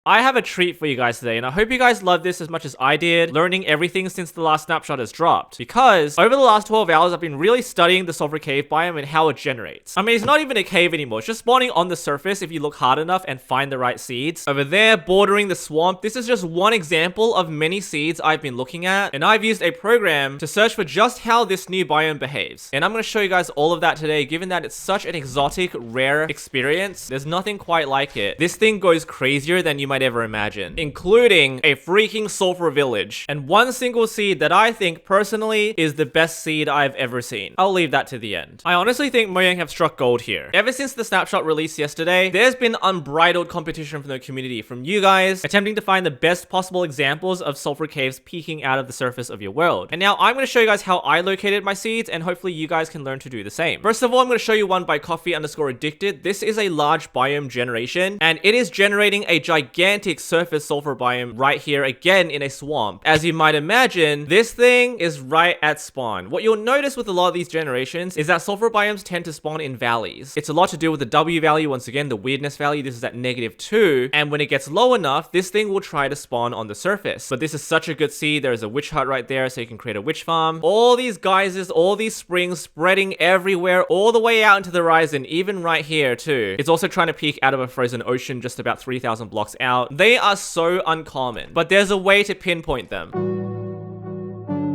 I have a treat for you guys today, and I hope you guys love this as much as I did, learning everything since the last snapshot has dropped. Because over the last 12 hours, I've been really studying the sulfur cave biome and how it generates. I mean, it's not even a cave anymore, it's just spawning on the surface if you look hard enough and find the right seeds. Over there, bordering the swamp, this is just one example of many seeds I've been looking at, and I've used a program to search for just how this new biome behaves. And I'm going to show you guys all of that today, given that it's such an exotic, rare experience. There's nothing quite like it. This thing goes crazier than you might ever imagine, including a freaking sulfur village, and one single seed that I think personally is the best seed I've ever seen. I'll leave that to the end. I honestly think Mojang have struck gold here. Ever since the snapshot released yesterday, there's been unbridled competition from the community, from you guys attempting to find the best possible examples of sulfur caves peeking out of the surface of your world. And now I'm going to show you guys how I located my seeds, and hopefully you guys can learn to do the same. First of all, I'm going to show you one by coffee_addicted. This is a large biome generation, and it is generating a gigantic surface sulfur biome right here, again in a swamp. As you might imagine, this thing is right at spawn. What you'll notice with a lot of these generations is that sulfur biomes tend to spawn in valleys. It's a lot to do with the W value, once again, the weirdness value. This is at -2, and when it gets low enough, this thing will try to spawn on the surface. But this is such a good seed. There's a witch hut right there, so you can create a witch farm. All these geysers, all these springs spreading everywhere, all the way out into the horizon, even right here too. It's also trying to peek out of a frozen ocean just about 3,000 blocks out. They are so uncommon, but there's a way to pinpoint them.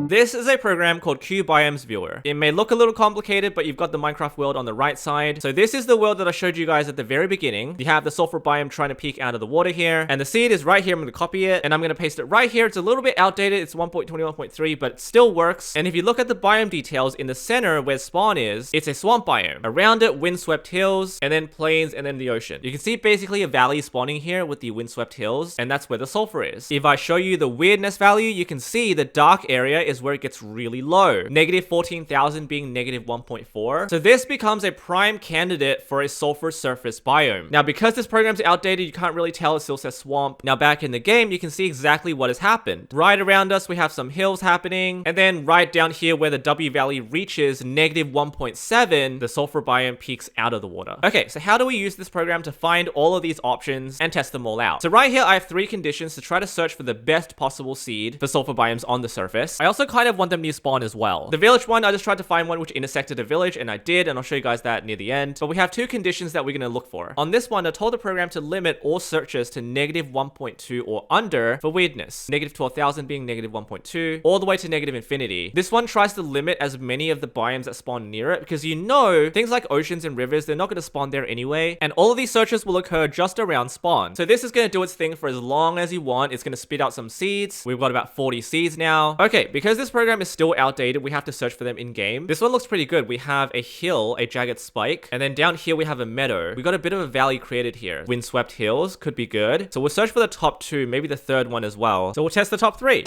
This is a program called Biomes Viewer. It may look a little complicated, but you've got the Minecraft world on the right side. So this is the world that I showed you guys at the very beginning. You have the sulfur biome trying to peek out of the water here, and the seed is right here. I'm going to copy it, and I'm going to paste it right here. It's a little bit outdated. It's 1.21.3, but it still works. And if you look at the biome details in the center where spawn is, it's a swamp biome. Around it, windswept hills, and then plains, and then the ocean. You can see basically a valley spawning here with the windswept hills, and that's where the sulfur is. If I show you the weirdness value, you can see the dark area is where it gets really low. -14,000 being -1.4. So this becomes a prime candidate for a sulfur surface biome. Now, because this program's outdated, you can't really tell. It still says swamp. Now, back in the game, you can see exactly what has happened. Right around us, we have some hills happening, and then right down here where the W value reaches -1.7, the sulfur biome peaks out of the water. Okay, so how do we use this program to find all of these options and test them all out? So right here, I have 3 conditions to try to search for the best possible seed for sulfur biomes on the surface. I also kind of want them near spawn as well. The village one, I just tried to find one which intersected a village, and I did, and I'll show you guys that near the end. But we have 2 conditions that we're going to look for. On this one, I told the program to limit all searches to -1.2 or under for weirdness. -12,000 being -1.2, all the way to -infinity. This one tries to limit as many of the biomes that spawn near it, because you know, things like oceans and rivers, they're not going to spawn there anyway, and all of these searches will occur just around spawn. So this is going to do its thing for as long as you want. It's going to spit out some seeds. We've got about 40 seeds now. Okay, because this program is still outdated, we have to search for them in game. This one looks pretty good. We have a hill, a jagged spike, and then down here we have a meadow. We got a bit of a valley created here. Windswept hills could be good. So we'll search for the top 2, maybe the third one as well. So we'll test the top 3.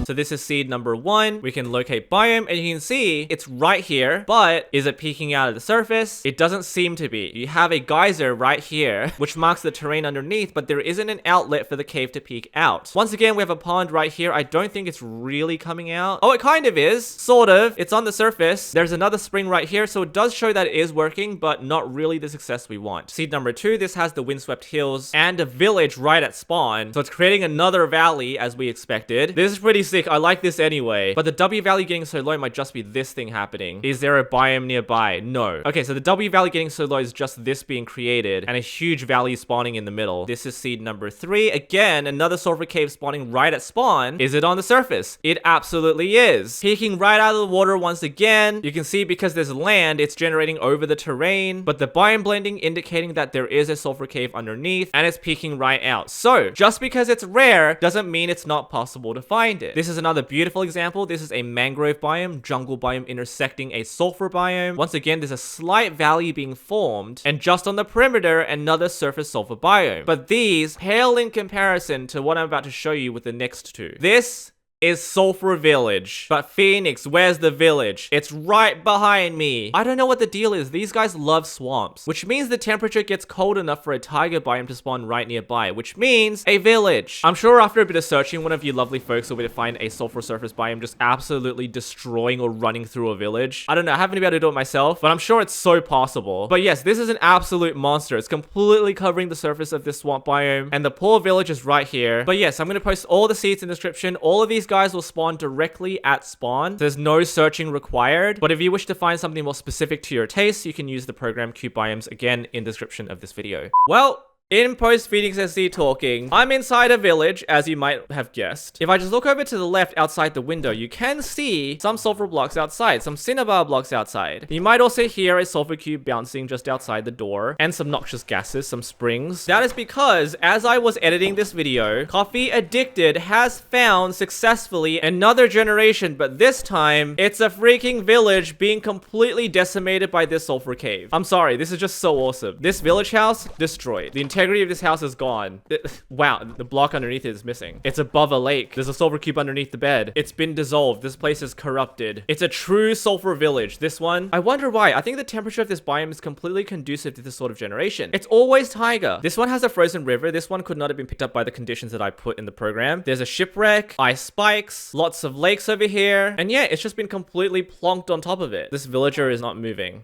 So this is seed number 1. We can locate biome, and you can see it's right here, but is it peeking out of the surface? It doesn't seem to be. You have a geyser right here, which marks the terrain underneath, but there isn't an outlet for the cave to peek out. Once again, we have a pond right here. I don't think it's really coming out. Oh, it kind of is. Sort of. It's on the surface. There's another spring right here, so it does show that it is working, but not really the success we want. Seed number 2, this has the windswept hills and a village right at spawn, so it's creating another valley as we expected. This is pretty sick. I like this anyway, but the W value getting so low might just be this thing happening. Is there a biome nearby? No. Okay, so the W value getting so low is just this being created and a huge valley spawning in the middle. This is seed number 3. Again, another sulfur cave spawning right at spawn. Is it on the surface? It absolutely is. Peeking right out of the water once again. You can see because there's land, it's generating over the terrain, but the biome blending indicating that there is a sulfur cave underneath, and it's peeking right out. So just because it's rare doesn't mean it's not possible to find it. This is another beautiful example. This is a mangrove biome, jungle biome intersecting a sulfur biome. Once again, there's a slight valley being formed, and just on the perimeter, another surface sulfur biome. But these pale in comparison to what I'm about to show you with the next 2. This is Sulfur Village. But Phoenix, where's the village? It's right behind me. I don't know what the deal is. These guys love swamps, which means the temperature gets cold enough for a tiger biome to spawn right nearby, which means a village. I'm sure after a bit of searching, one of you lovely folks will be able to find a sulfur surface biome just absolutely destroying or running through a village. I don't know. I haven't been able to do it myself, but I'm sure it's so possible. But yes, this is an absolute monster. It's completely covering the surface of this swamp biome, and the poor village is right here. But yes, I'm going to post all the seeds in the description. All of these guys will spawn directly at spawn. There's no searching required, but if you wish to find something more specific to your taste, you can use the program Cube Biomes again in the description of this video. Well, in post Phoenix SC talking, I'm inside a village, as you might have guessed. If I just look over to the left outside the window, you can see some sulfur blocks outside, some cinnabar blocks outside. You might also hear a sulfur cube bouncing just outside the door, and some noxious gases, some springs. That is because, as I was editing this video, Coffee Addicted has found successfully another generation, but this time, it's a freaking village being completely decimated by this sulfur cave. I'm sorry, this is just so awesome. This village house, destroyed. The integrity of this house is gone. Wow, the block underneath it is missing. It's above a lake. There's a sulfur cube underneath the bed. It's been dissolved. This place is corrupted. It's a true sulfur village. This one, I wonder why. I think the temperature of this biome is completely conducive to this sort of generation. It's always taiga. This one has a frozen river. This one could not have been picked up by the conditions that I put in the program. There's a shipwreck, ice spikes, lots of lakes over here. And yeah, it's just been completely plonked on top of it. This villager is not moving.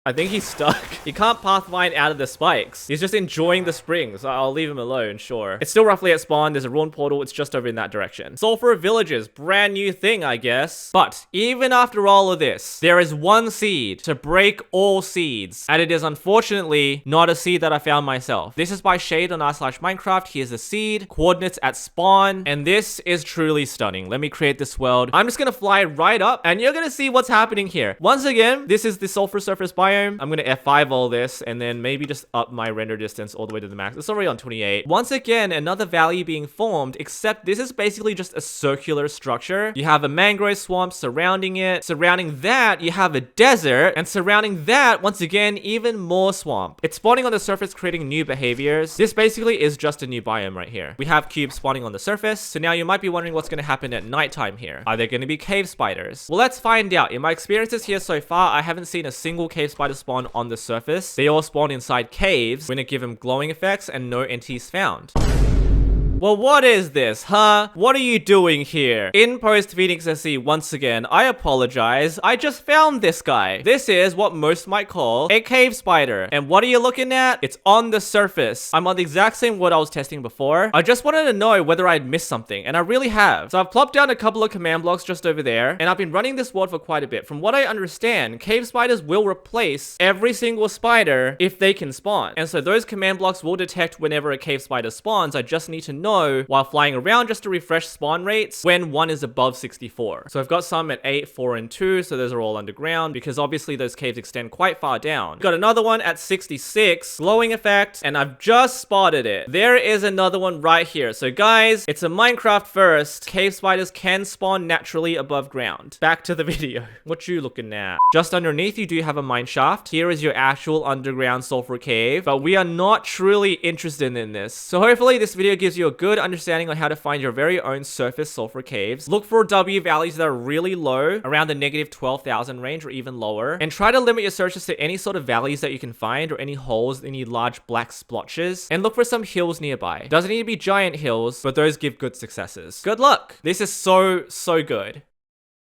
I think he's stuck. He can't pathfind out of the spikes. He's just enjoying the springs. I'll leave him alone, sure. It's still roughly at spawn. There's a ruined portal. It's just over in that direction. Sulfur Villages, brand new thing, I guess. But even after all of this, there is one seed to break all seeds. And it is unfortunately not a seed that I found myself. This is by Shade on r/Minecraft. Here's the seed, coordinates at spawn. And this is truly stunning. Let me create this world. I'm just gonna fly right up and you're gonna see what's happening here. Once again, this is the sulfur surface biome. I'm gonna F5 all this and then maybe just up my render distance all the way to the max. It's already on 28. Once again, another valley being formed, except this is basically just a circular structure. You have a mangrove swamp surrounding it. Surrounding that, you have a desert. And surrounding that, once again, even more swamp. It's spawning on the surface, creating new behaviors. This basically is just a new biome right here. We have cubes spawning on the surface. So now you might be wondering what's gonna happen at nighttime here. Are there gonna be cave spiders? Well, let's find out. In my experiences here so far, I haven't seen a single cave spider spawn on the surface. They all spawn inside caves. We're gonna give them glowing effects and no entities found. Well, what is this, huh? What are you doing here? In post Phoenix SC, once again, I apologize. I just found this guy. This is what most might call a cave spider. And what are you looking at? It's on the surface. I'm on the exact same wood I was testing before. I just wanted to know whether I'd missed something, and I really have. So I've plopped down a couple of command blocks just over there, and I've been running this world for quite a bit. From what I understand, cave spiders will replace every single spider if they can spawn. And so those command blocks will detect whenever a cave spider spawns. I just need to know while flying around just to refresh spawn rates when one is above 64. So I've got some at 8, 4, and 2, so those are all underground because obviously those caves extend quite far down. Got another one at 66, glowing effect, and I've just spotted it. There is another one right here. So guys, it's a Minecraft first. Cave spiders can spawn naturally above ground. Back to the video. What you looking at? Just underneath you do have a mine shaft. Here is your actual underground sulfur cave, but we are not truly interested in this. So hopefully this video gives you a good understanding on how to find your very own surface sulfur caves. Look for W values that are really low, around the negative 12,000 range or even lower, and try to limit your searches to any sort of valleys that you can find or any holes, any large black splotches, and look for some hills nearby. Doesn't need to be giant hills, but those give good successes. Good luck! This is so good.